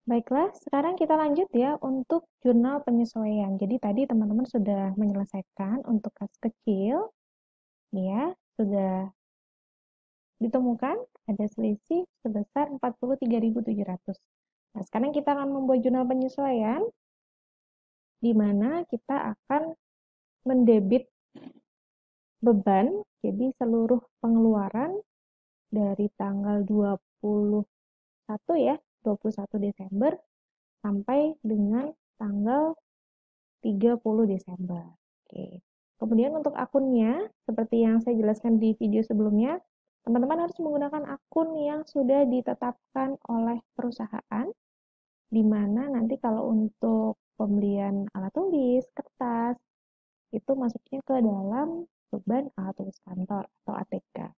Baiklah, sekarang kita lanjut ya untuk jurnal penyesuaian. Jadi tadi teman-teman sudah menyelesaikan untuk kas kecil, ya, sudah ditemukan ada selisih sebesar 43.700. Nah, sekarang kita akan membuat jurnal penyesuaian, di mana kita akan mendebit beban, jadi seluruh pengeluaran dari tanggal 21 ya, 21 Desember sampai dengan tanggal 30 Desember. Oke. Kemudian untuk akunnya, seperti yang saya jelaskan di video sebelumnya, teman-teman harus menggunakan akun yang sudah ditetapkan oleh perusahaan, di mana nanti kalau untuk pembelian alat tulis, kertas, itu masuknya ke dalam beban alat tulis kantor atau ATK.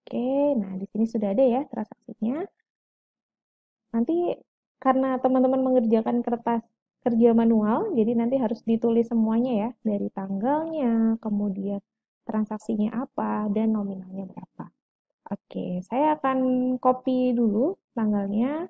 Oke, nah di sini sudah ada ya transaksinya. Nanti karena teman-teman mengerjakan kertas kerja manual, jadi nanti harus ditulis semuanya ya, dari tanggalnya, kemudian transaksinya apa, dan nominalnya berapa. Oke, saya akan copy dulu tanggalnya.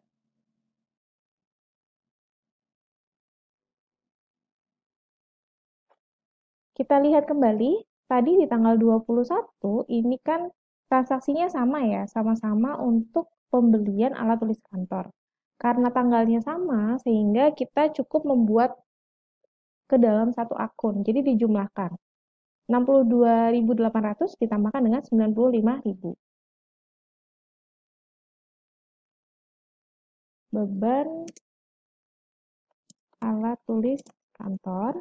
Kita lihat kembali, tadi di tanggal 21 ini kan transaksinya sama ya, sama-sama untuk pembelian alat tulis kantor. Karena tanggalnya sama, sehingga kita cukup membuat ke dalam satu akun. Jadi dijumlahkan. 62.800 ditambahkan dengan 95.000. Beban alat tulis kantor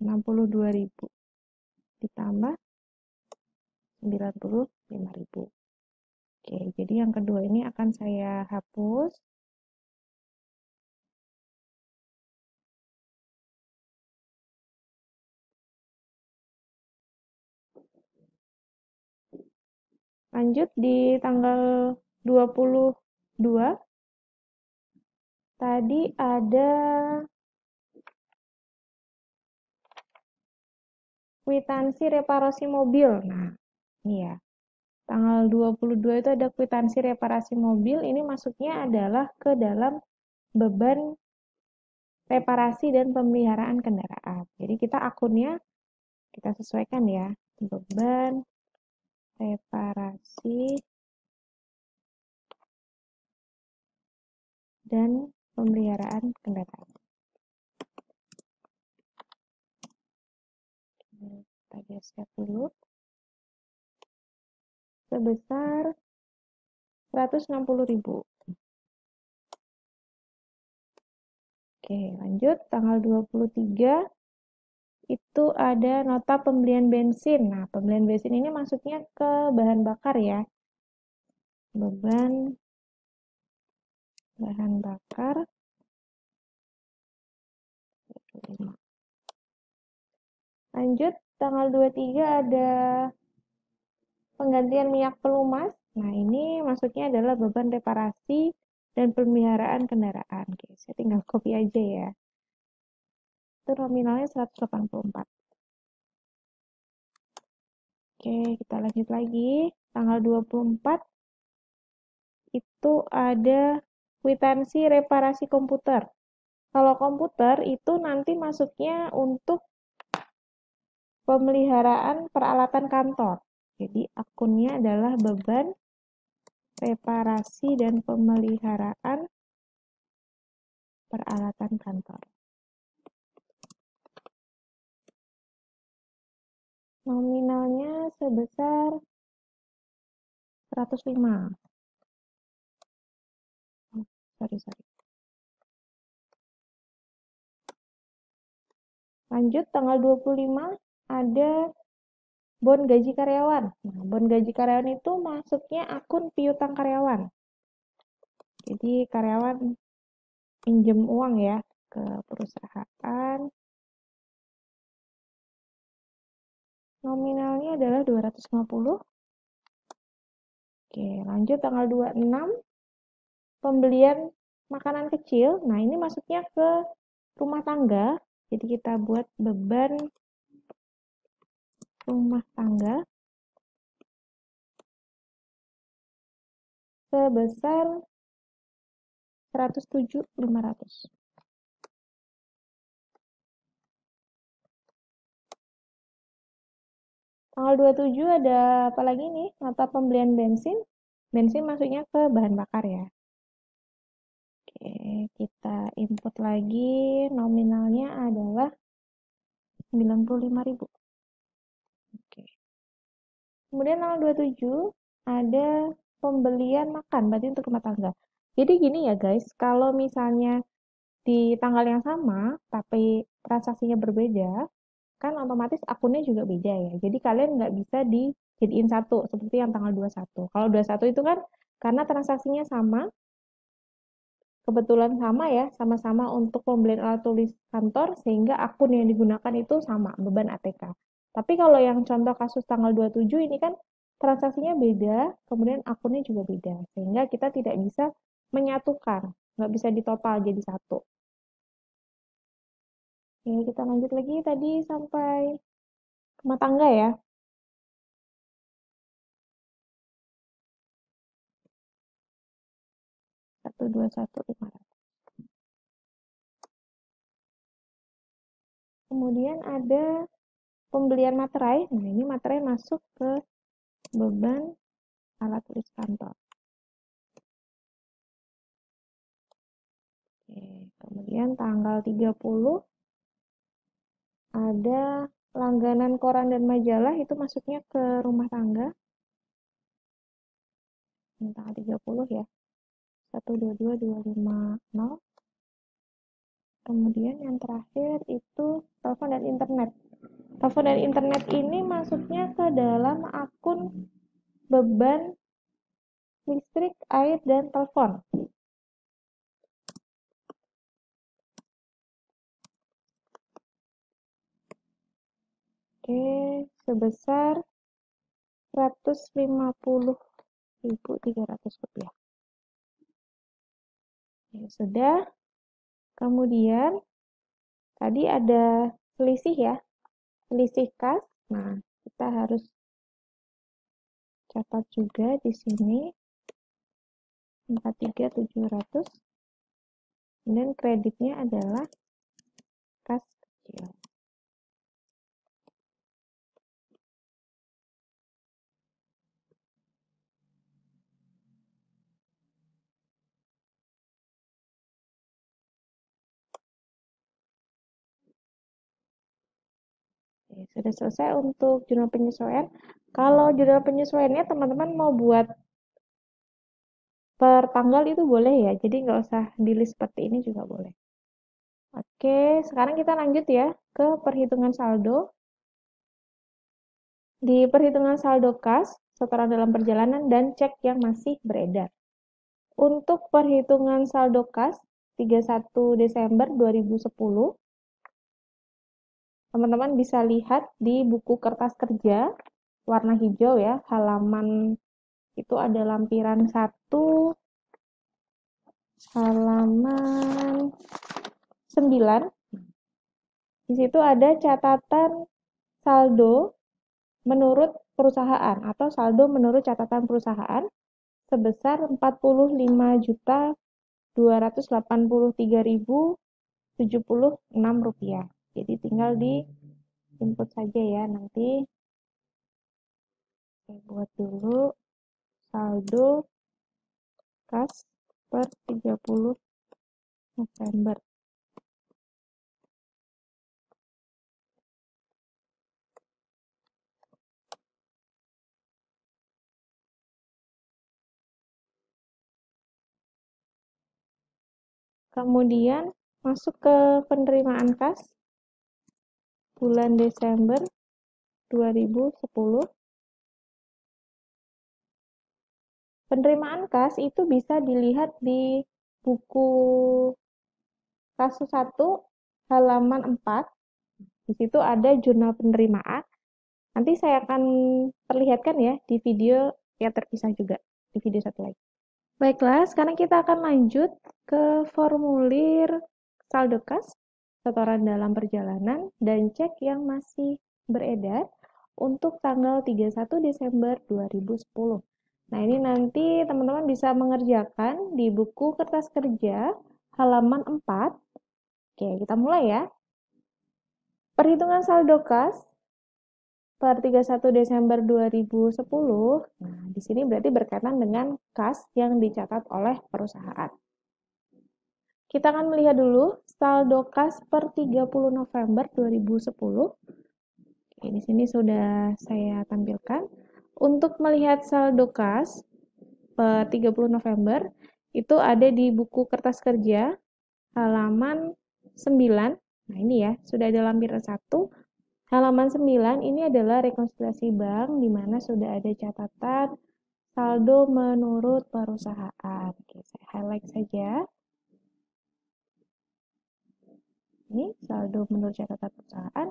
62.000 ditambah 95.000. Oke, jadi yang kedua ini akan saya hapus. Lanjut di tanggal 22 tadi ada kwitansi reparasi mobil. Nah, ini ya. Tanggal 22 itu ada kwitansi reparasi mobil. Ini masuknya adalah ke dalam beban reparasi dan pemeliharaan kendaraan. Jadi kita akunnya kita sesuaikan ya. Beban reparasi dan pemeliharaan kendaraan. Kita geser dulu. Sebesar 160.000. Oke, lanjut tanggal 23 itu ada nota pembelian bensin. Nah, pembelian bensin ini masuknya ke bahan bakar ya. Beban bahan bakar 5. Lanjut tanggal 23 ada penggantian minyak pelumas. Nah, ini masuknya adalah beban reparasi dan pemeliharaan kendaraan. Oke, saya tinggal copy aja ya. Itu nominalnya 184. Oke, kita lanjut lagi. Tanggal 24 itu ada kwitansi reparasi komputer. Kalau komputer itu nanti masuknya untuk pemeliharaan peralatan kantor. Jadi akunnya adalah beban reparasi dan pemeliharaan peralatan kantor. Nominalnya sebesar 105. Oh, sorry. Lanjut tanggal 25 ada bon gaji karyawan. Nah, bon gaji karyawan itu masuknya akun piutang karyawan. Jadi karyawan pinjam uang ya ke perusahaan. Nominalnya adalah 250. Oke, lanjut tanggal 26 pembelian makanan kecil. Nah, ini masuknya ke rumah tangga. Jadi kita buat beban rumah tangga sebesar 107.500. Tanggal 27 ada apa lagi nih? Nota pembelian bensin. Bensin masuknya ke bahan bakar ya. Oke, kita input lagi. Nominalnya adalah 95.000. Oke. Kemudian tanggal 27 ada pembelian makan, berarti untuk rumah tangga. Jadi gini ya guys, kalau misalnya di tanggal yang sama, tapi transaksinya berbeda, kan otomatis akunnya juga beda ya. Jadi kalian nggak bisa dijadiin satu, seperti yang tanggal 21. Kalau 21 itu kan karena transaksinya sama, kebetulan sama ya, sama-sama untuk pembelian alat tulis kantor, sehingga akun yang digunakan itu sama, beban ATK. Tapi kalau yang contoh kasus tanggal 27 ini kan transaksinya beda, kemudian akunnya juga beda, sehingga kita tidak bisa menyatukan, nggak bisa ditotal jadi satu. Oke, kita lanjut lagi tadi sampai rumah tangga ya. 121.500. Kemudian ada pembelian materai. Nah, ini materai masuk ke beban alat tulis kantor. Oke, kemudian tanggal 30 ada langganan koran dan majalah itu masuknya ke rumah tangga. Ini tanggal 30 ya. 122.250. Kemudian yang terakhir itu telepon dan internet. Telepon dan internet ini masuknya ke dalam akun beban listrik, air, dan telepon. Oke, sebesar 150.300 rupiah. Ya, sudah. Kemudian tadi ada selisih ya, selisih kas. Nah, kita harus catat juga di sini 43.700. Kemudian kreditnya adalah kas kecil. Oke, sudah selesai untuk jurnal penyesuaian. Kalau jurnal penyesuaiannya teman-teman mau buat per tanggal itu boleh ya, jadi nggak usah di list seperti ini juga boleh. Oke, sekarang kita lanjut ya ke perhitungan saldo. Di perhitungan saldo kas, setoran dalam perjalanan, dan cek yang masih beredar. Untuk perhitungan saldo kas 31 Desember 2010, teman-teman bisa lihat di buku kertas kerja warna hijau ya, halaman itu ada lampiran 1, halaman 9. Di situ ada catatan saldo menurut perusahaan atau saldo menurut catatan perusahaan sebesar 45.283.076 rupiah. Jadi tinggal di input saja ya nanti. Oke, buat dulu saldo kas per 30 November. Kemudian masuk ke penerimaan kas bulan Desember 2010. Penerimaan kas itu bisa dilihat di buku kasus 1 halaman 4. Di situ ada jurnal penerimaan. Nanti saya akan perlihatkan ya di video yang terpisah juga, di video satu lagi. Baiklah, sekarang kita akan lanjut ke formulir saldo kas. setoran dalam perjalanan, dan cek yang masih beredar untuk tanggal 31 Desember 2010. Nah, ini nanti teman-teman bisa mengerjakan di buku kertas kerja halaman 4. Oke, kita mulai ya. Perhitungan saldo kas per 31 Desember 2010. Nah, di sini berarti berkaitan dengan kas yang dicatat oleh perusahaan. Kita akan melihat dulu saldo kas per 30 November 2010. Oke, di sini sudah saya tampilkan. Untuk melihat saldo kas per 30 November, itu ada di buku kertas kerja halaman 9. Nah, ini ya, sudah ada lampiran 1. Halaman 9 ini adalah rekonsiliasi bank, di mana sudah ada catatan saldo menurut perusahaan. Oke, saya highlight saja. Ini saldo menurut catatan perusahaan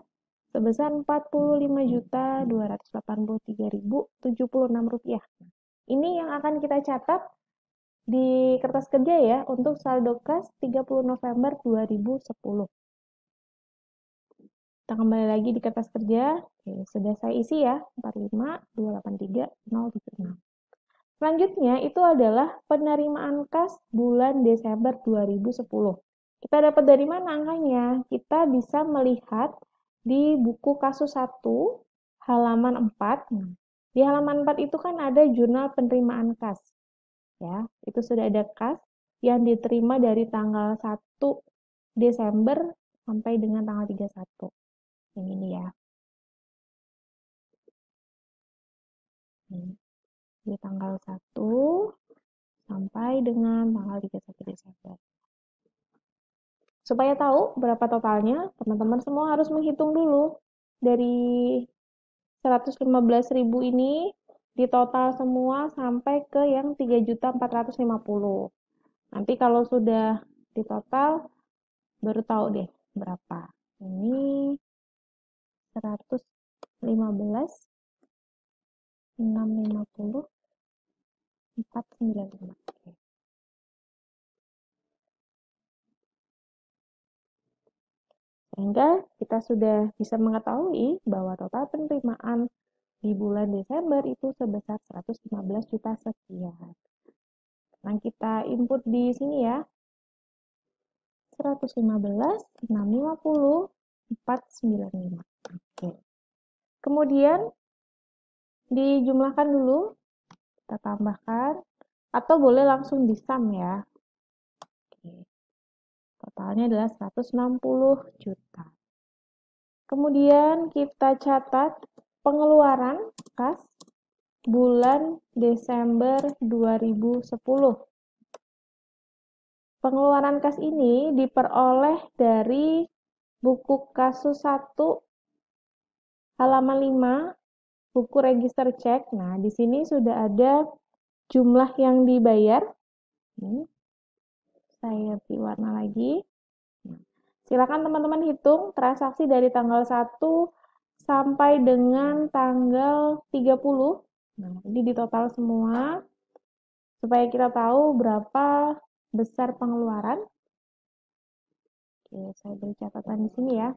sebesar Rp45.283.076. Ini yang akan kita catat di kertas kerja ya untuk saldo kas 30 November 2010. Kita kembali lagi di kertas kerja. Oke, sudah saya isi ya, 45.283.076. Selanjutnya itu adalah penerimaan kas bulan Desember 2010. Kita dapat dari mana angkanya? Kita bisa melihat di buku kasus 1 halaman 4. Di halaman 4 itu kan ada jurnal penerimaan kas. Ya, itu sudah ada kas yang diterima dari tanggal 1 Desember sampai dengan tanggal 31. Yang ini ya. Di tanggal 1 sampai dengan tanggal 31 Desember. Supaya tahu berapa totalnya, teman-teman semua harus menghitung dulu. Dari 115.000 ini ditotal semua sampai ke yang 3.450. Nanti kalau sudah ditotal baru tahu deh berapa. Ini 115 650 495. Oke. Sehingga kita sudah bisa mengetahui bahwa total penerimaan di bulan Desember itu sebesar 115 juta sekian. Nah, kita input di sini ya. 115, 650, 495. Oke. Kemudian dijumlahkan dulu, kita tambahkan, atau boleh langsung disum ya. Oke. Totalnya adalah 160 juta. Kemudian kita catat pengeluaran kas bulan Desember 2010. Pengeluaran kas ini diperoleh dari buku kasus 1 halaman 5, buku register cek. Nah, di sini sudah ada jumlah yang dibayar. Saya beri warna lagi. Silakan teman-teman hitung transaksi dari tanggal 1 sampai dengan tanggal 30. Nah, ini ditotal semua supaya kita tahu berapa besar pengeluaran. Oke, saya beri catatan di sini ya.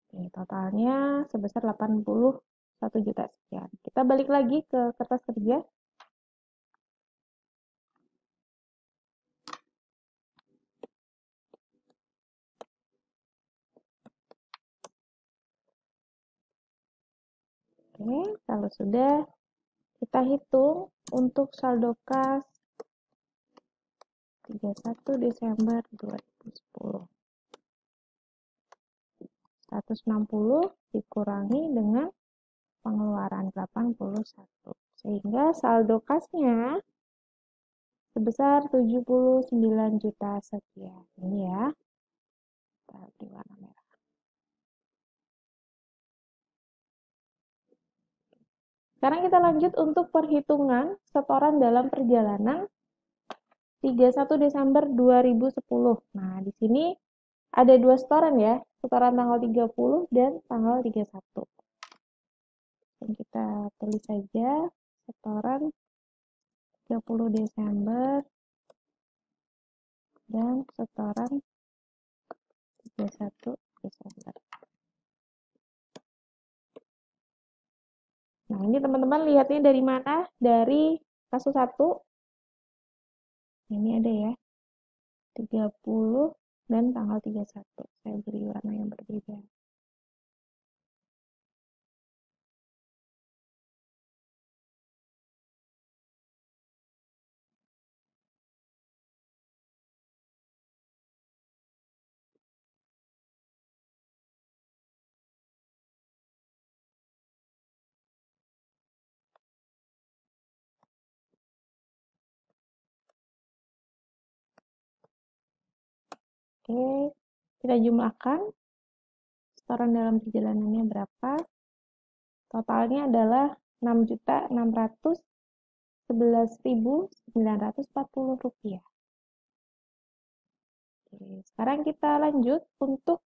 Oke, totalnya sebesar 81 juta sekian. Kita balik lagi ke kertas kerja. Oke, kalau sudah kita hitung untuk saldo kas 31 Desember 2010. 160 dikurangi dengan pengeluaran 81. Sehingga saldo kasnya sebesar 79 juta sekian. Ini ya. Kita beri warna merah. Sekarang kita lanjut untuk perhitungan setoran dalam perjalanan 31 Desember 2010. Nah, di sini ada dua setoran ya, setoran tanggal 30 dan tanggal 31. Dan kita tulis saja setoran 30 Desember dan setoran 31 Desember. Nah, ini teman-teman lihatnya dari mana? Dari kasus 1. Ini ada ya. 30 dan tanggal 31. Saya beri warna yang berbeda. Oke, kita jumlahkan. Setoran dalam perjalanannya berapa? Totalnya adalah 6.611.940 rupiah. Oke, sekarang kita lanjut untuk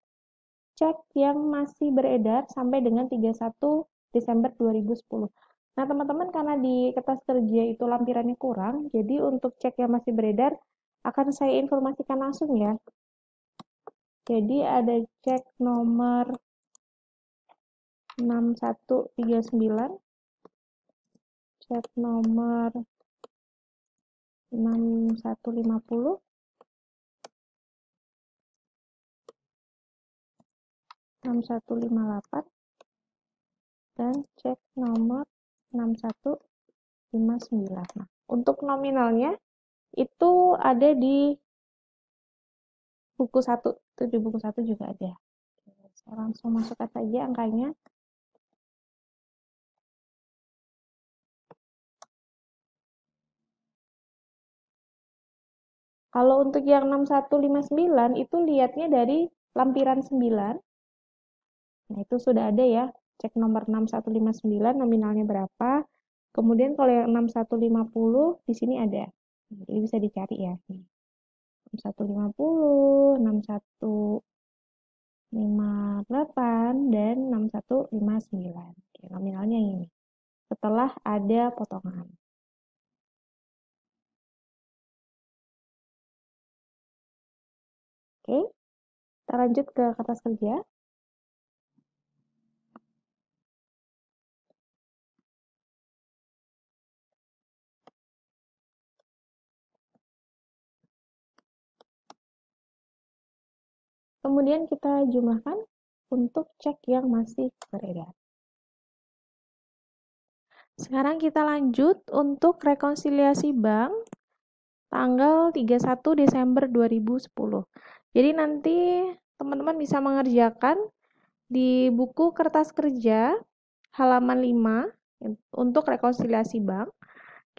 cek yang masih beredar sampai dengan 31 Desember 2010. Nah, teman-teman, karena di kertas kerja itu lampirannya kurang, jadi untuk cek yang masih beredar akan saya informasikan langsung ya. Jadi ada cek nomor 6139, cek nomor 6150, 6158, dan cek nomor 6159. Nah, untuk nominalnya itu ada di buku 1. Itu di buku 1 juga ada. Saya langsung masukkan saja angkanya. Kalau untuk yang 6159 itu lihatnya dari lampiran 9. Nah, itu sudah ada ya. Cek nomor 6159 nominalnya berapa. Kemudian kalau yang 6150 di sini ada. Jadi bisa dicari ya. 6150, 6158, dan 6159. Oke, nominalnya ini. Setelah ada potongan. Oke, kita lanjut ke kertas kerja. Kemudian kita jumlahkan untuk cek yang masih beredar. Sekarang kita lanjut untuk rekonsiliasi bank tanggal 31 Desember 2010. Jadi nanti teman-teman bisa mengerjakan di buku kertas kerja halaman 5 untuk rekonsiliasi bank.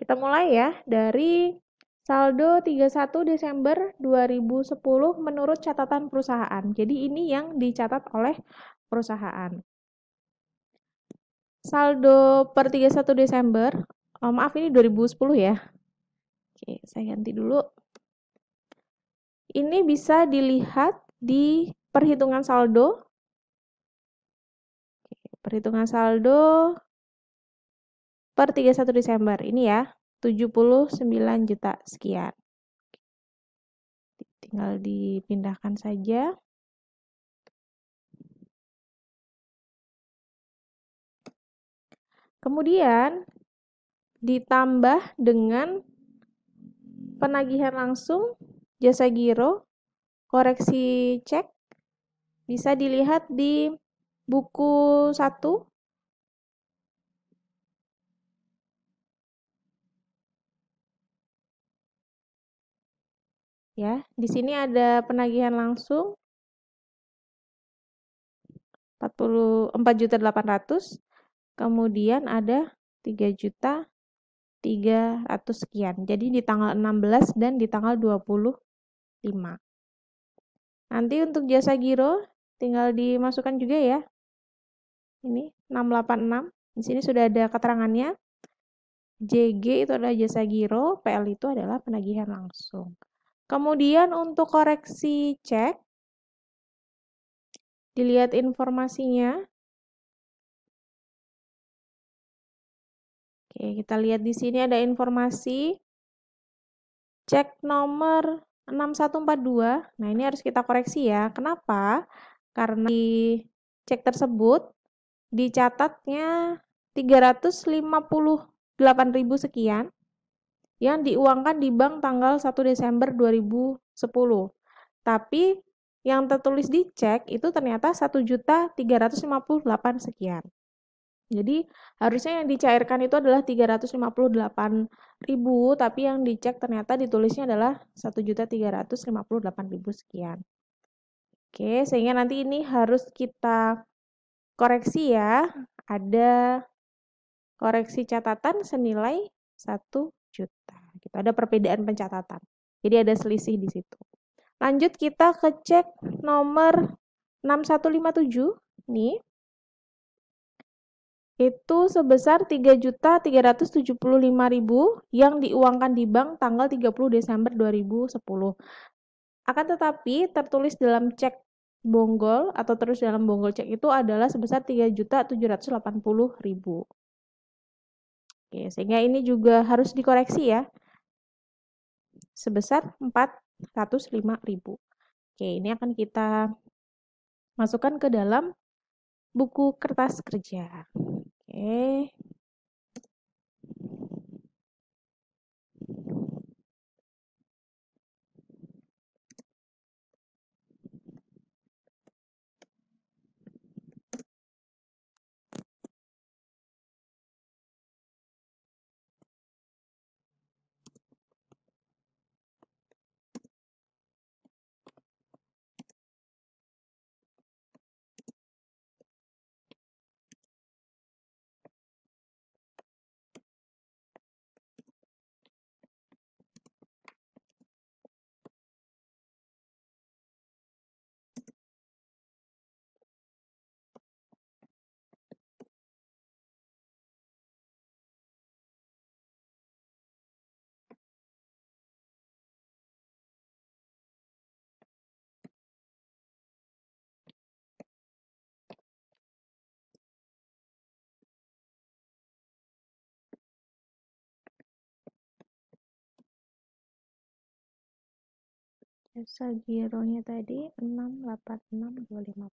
Kita mulai ya dari saldo 31 Desember 2010 menurut catatan perusahaan. Jadi ini yang dicatat oleh perusahaan. Saldo per 31 Desember, maaf ini 2010 ya. Oke, saya ganti dulu. Ini bisa dilihat di perhitungan saldo. Perhitungan saldo per 31 Desember. Ini ya, 79 juta sekian. Tinggal dipindahkan saja. Kemudian ditambah dengan penagihan langsung, jasa giro, koreksi cek, bisa dilihat di buku 1. Ya, di sini ada penagihan langsung 4.800.000, kemudian ada 3.300.000 sekian. Jadi di tanggal 16 dan di tanggal 25. Nanti untuk jasa giro tinggal dimasukkan juga ya. Ini 686. Di sini sudah ada keterangannya. JG itu adalah jasa giro, PL itu adalah penagihan langsung. Kemudian untuk koreksi cek, dilihat informasinya. Oke, kita lihat di sini ada informasi cek nomor 6142. Nah, ini harus kita koreksi ya. Kenapa? Karena di cek tersebut dicatatnya 358.000 sekian yang diuangkan di bank tanggal 1 Desember 2010. Tapi yang tertulis di cek itu ternyata 1.358 sekian. Jadi harusnya yang dicairkan itu adalah 358.000, tapi yang dicek ternyata ditulisnya adalah 1.358.000 sekian. Oke, sehingga nanti ini harus kita koreksi ya. Ada koreksi catatan senilai 1 juta. Gitu. Ada perbedaan pencatatan. Jadi ada selisih di situ. Lanjut kita ke cek nomor 6157 nih. Itu sebesar 3.375.000 yang diuangkan di bank tanggal 30 Desember 2010. Akan tetapi tertulis dalam cek bonggol atau terus dalam bonggol cek itu adalah sebesar 3.780.000. Oke, sehingga ini juga harus dikoreksi ya. Sebesar 405.000. Oke, ini akan kita masukkan ke dalam buku kertas kerja. Oke. Jasa gironya tadi 686.250.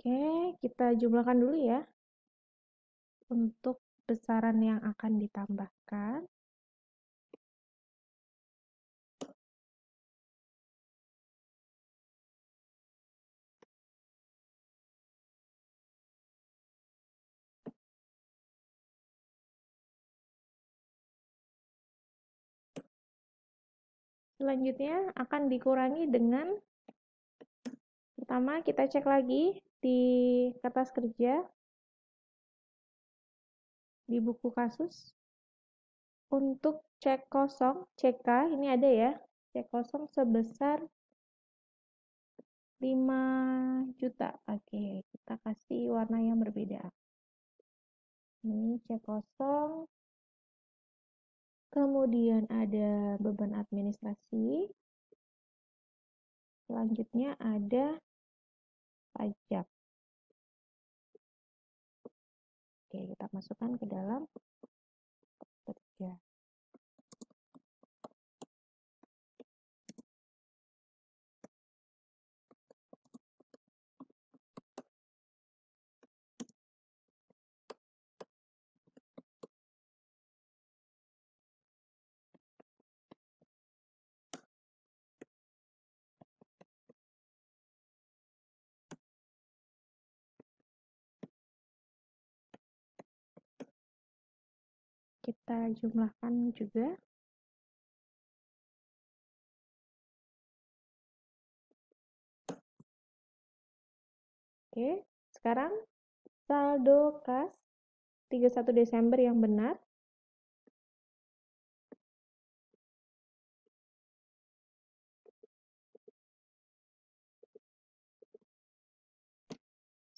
Oke, kita jumlahkan dulu ya untuk besaran yang akan ditambahkan. Selanjutnya akan dikurangi dengan, pertama kita cek lagi di kertas kerja, di buku kasus. Untuk cek kosong, CK, ini ada ya, cek kosong sebesar 5 juta. Oke, kita kasih warna yang berbeda. Ini cek kosong. Kemudian ada beban administrasi. Selanjutnya ada pajak. Oke, kita masukkan ke dalam kerja. Kita jumlahkan juga. Oke, sekarang saldo kas 31 Desember yang benar.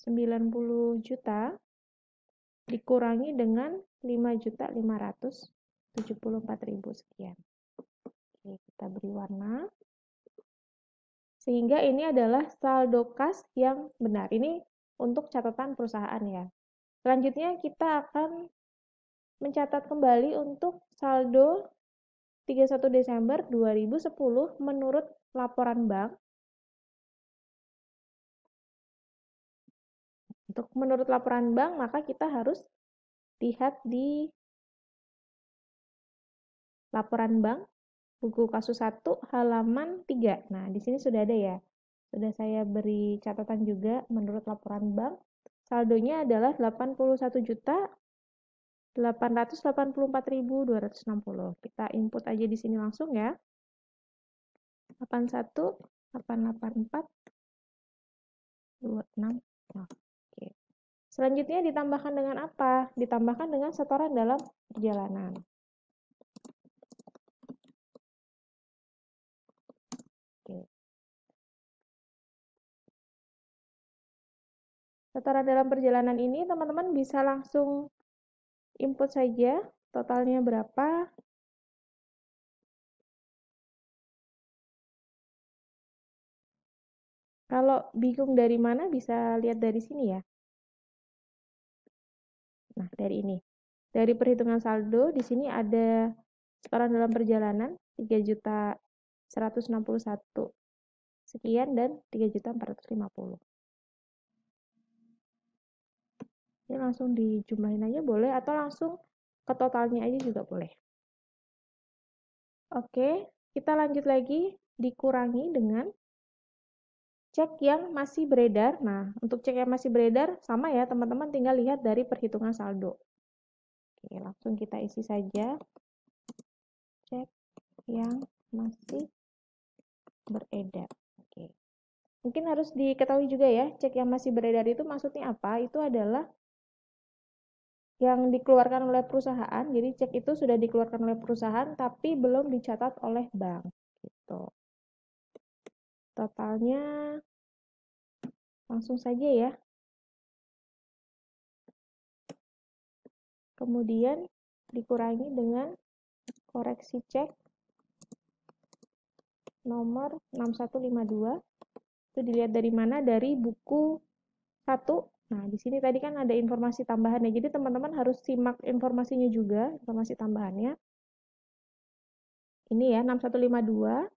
Rp90 juta dikurangi dengan 5.574.000 sekian. Oke, kita beri warna. Sehingga ini adalah saldo kas yang benar. Ini untuk catatan perusahaan ya. Selanjutnya kita akan mencatat kembali untuk saldo 31 Desember 2010 menurut laporan bank. Untuk menurut laporan bank, maka kita harus lihat di laporan bank buku kasus 1 halaman 3. Nah, di sini sudah ada ya. Sudah saya beri catatan juga menurut laporan bank. Saldonya adalah 81.884.260. Kita input aja di sini langsung ya. 81.884.26. Oke. Selanjutnya ditambahkan dengan apa? Ditambahkan dengan setoran dalam perjalanan. Oke. Setoran dalam perjalanan ini teman-teman bisa langsung input saja totalnya berapa. Kalau bingung dari mana bisa lihat dari sini ya. Nah, dari ini. Dari perhitungan saldo di sini ada setoran dalam perjalanan 3.161 sekian dan 3.450. Ini langsung dijumlahin aja boleh atau langsung ke totalnya aja juga boleh. Oke, kita lanjut lagi dikurangi dengan cek yang masih beredar. Nah, untuk cek yang masih beredar sama ya teman-teman, tinggal lihat dari perhitungan saldo. Oke, langsung kita isi saja cek yang masih beredar. Oke. Mungkin harus diketahui juga ya, cek yang masih beredar itu maksudnya apa? Itu adalah yang dikeluarkan oleh perusahaan. Jadi cek itu sudah dikeluarkan oleh perusahaan tapi belum dicatat oleh bank gitu. Totalnya langsung saja ya. Kemudian dikurangi dengan koreksi cek nomor 6152. Itu dilihat dari mana? Dari buku 1. Nah, di sini tadi kan ada informasi tambahannya. Jadi teman-teman harus simak informasinya juga, informasi tambahannya. Ini ya, 6152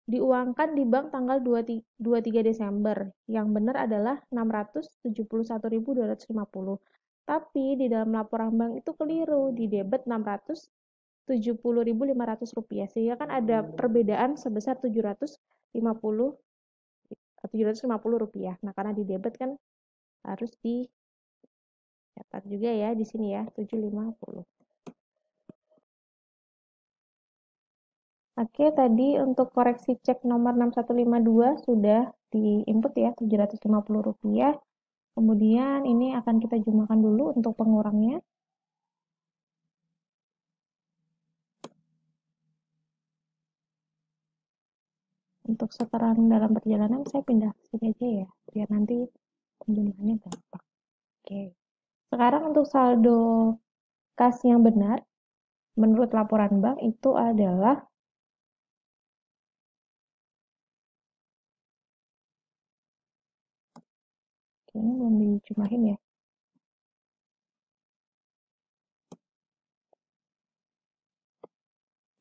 diuangkan di bank tanggal 23 Desember. Yang benar adalah 671.250. Tapi di dalam laporan bank itu keliru, di debit 670.500 rupiah. Sehingga kan ada perbedaan sebesar 750 rupiah. Nah, karena di debit kan harus dicatat juga ya di sini ya, 750. Oke, tadi untuk koreksi cek nomor 6152 sudah di-input ya, Rp750. Kemudian ini akan kita jumlahkan dulu untuk pengurangnya. Untuk setoran dalam perjalanan saya pindah ke sini aja ya, biar nanti penjumlahannya gampang. Oke. Sekarang untuk saldo kas yang benar, menurut laporan bank itu adalah ini belum dijumlahin ya.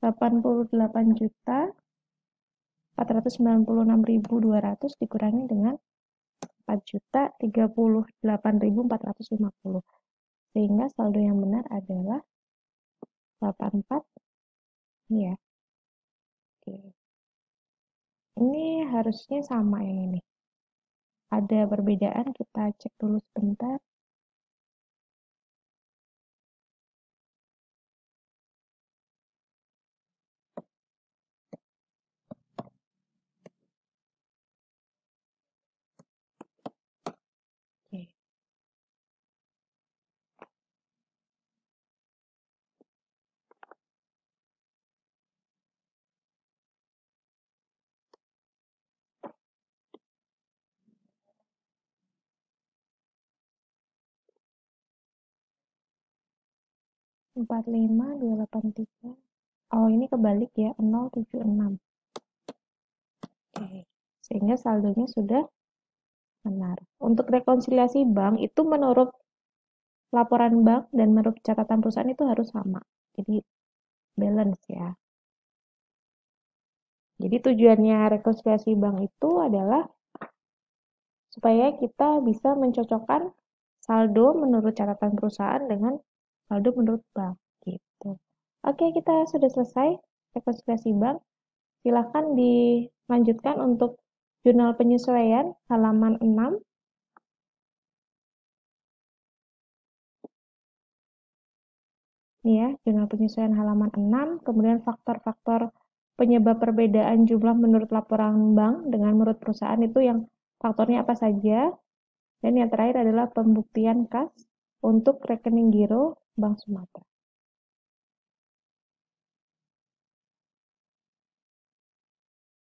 88.496.200 dikurangi dengan 4.038.450. Sehingga saldo yang benar adalah 84 ini ya. Oke. Ini harusnya sama yang ini. Ada perbedaan, kita cek dulu sebentar. Oke. 45283. Oh, ini kebalik ya, 076. Oke. sehingga saldonya sudah benar. Untuk rekonsiliasi bank itu menurut laporan bank dan menurut catatan perusahaan itu harus sama. Jadi balance ya. Jadi tujuannya rekonsiliasi bank itu adalah supaya kita bisa mencocokkan saldo menurut catatan perusahaan dengan saldo menurut bank gitu. Oke, kita sudah selesai rekonsiliasi bank. Silakan dilanjutkan untuk jurnal penyesuaian halaman 6. Nih ya, jurnal penyesuaian halaman 6, kemudian faktor-faktor penyebab perbedaan jumlah menurut laporan bank dengan menurut perusahaan itu yang faktornya apa saja. Dan yang terakhir adalah pembuktian kas untuk rekening giro Bank Sumatera.